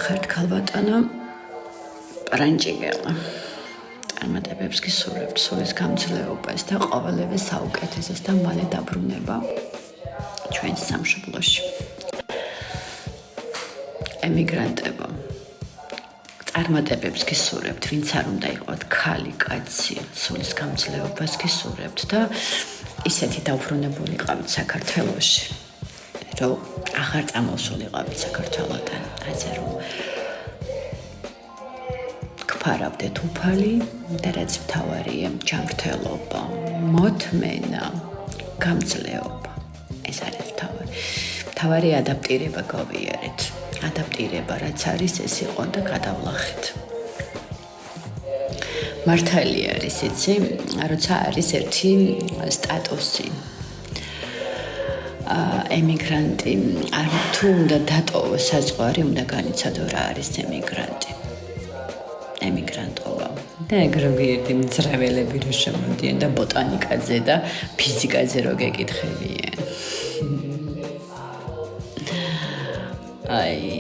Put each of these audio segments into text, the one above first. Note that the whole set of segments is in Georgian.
ხართ ქალბატონო პარანჭიგელა. წარმატებებს გისურვებთ სულის გამძლეობას და ყოველივე საუკეთესოს და მალე დაბრუნება ჩვენს სამშობლოში. ემიგრანტებო, წარმატებებს გისურვებთ, ვინც არ უნდა იყოთ ქალი, კაცი, სულის გამძლეობას გისურვებთ და ისეთი დაუბრუნებულიყავით საქართველოში, რომ აღარ წამოსულიყავით საქართველოდან, ასე რომ გფარავდეთ უფალი და რაც მთავარია, ჯანმრთელობა, მოთმენა, გამძლეობა. ეს არის მთავარი. მთავარი ადაპტირება გავიარეთ. ადაპტირება რაც არის, ეს იყო და გადავლახეთ. მართალი არის, იცი, როცა არის ერთი სტატუსი. ემიგრანტი, არ თუ უნდა დატოვოს საზღვარი, უნდა განიცადო რა არის ემიგრანტი. ემიგრანტობა. და ეგროვიერი მძრაველები რო შემოდიან და ბოტანიკაზე და ფიზიკაზე რო გეკითხებიან. აი.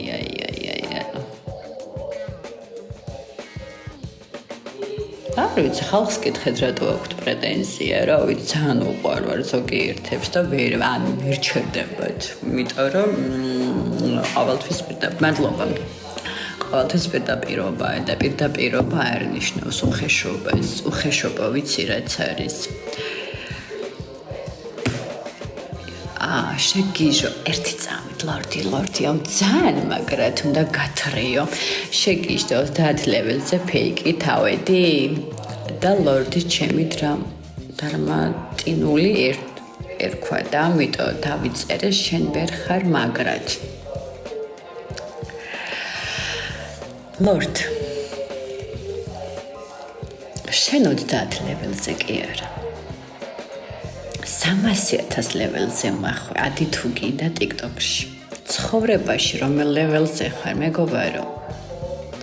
არ ვიცი, ხალხს კითხეთ, რატო აქვთ პრეტენზია, რა ვიცი, ძალიან უყვარვარ ზოგიერთებს და ვერ ჩერდებათ, იმიტომ რომ ყოველთვის მადლობა. ყოველთვის პირდაპირობა და პირდაპირობა არ ნიშნავს უხეშობას. უხეშობა ვიცი რაც არის. შეგიჟო ერთი წამით ლორდი, აუ ძალიან მაგრად უნდა გათრიო. შეგიჟდო 30 ლეველზე ფეიკი თავედი და ლორდი ჩემი დრამატინული ერქვა და ამიტომ დავიწერე შენ ვერ ხარ მაგრად. ლორდ, შენ 30 ლეველზე კი არა. 300,000 ლეველზე მახვე, ადი თუ გინდა TikTok-ში. ცხოვრებაში რომელ ლეველზე ხარ, მეგობარო?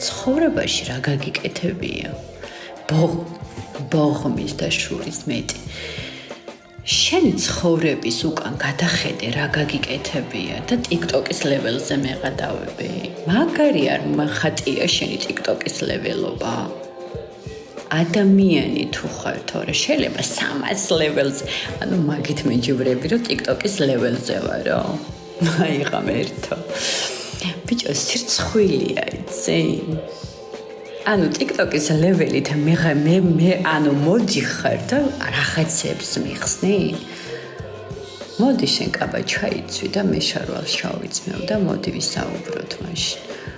ცხოვრებაში რა გაგიკეთებია? ბოღმის და შურის მეტი. შენი ცხოვრების უკან გადახედე რა გაგიკეთებია და TikTok-ის ლეველზე მეღადავები. მაგარი არ მახატია შენი TikTok-ის ლეველობა. ადამიანი თუ ხარ თორე შეიძლება 300 ლეველზე, ანუ მაგით მეჯივრები რომ TikTok-ის ლეველზე ვარო. მაიღამ ერთო. ბიჭო, სირცხვილია იცი? ანუ TikTok-ის ლეველით მე ანუ მოდი ხარ და რაღაცებს მიხსნი? მოდი შენ კაბა ჩაიცვი და მე შარვალ შავიცმევ და მოდი ვისაუბროთ მაშინ.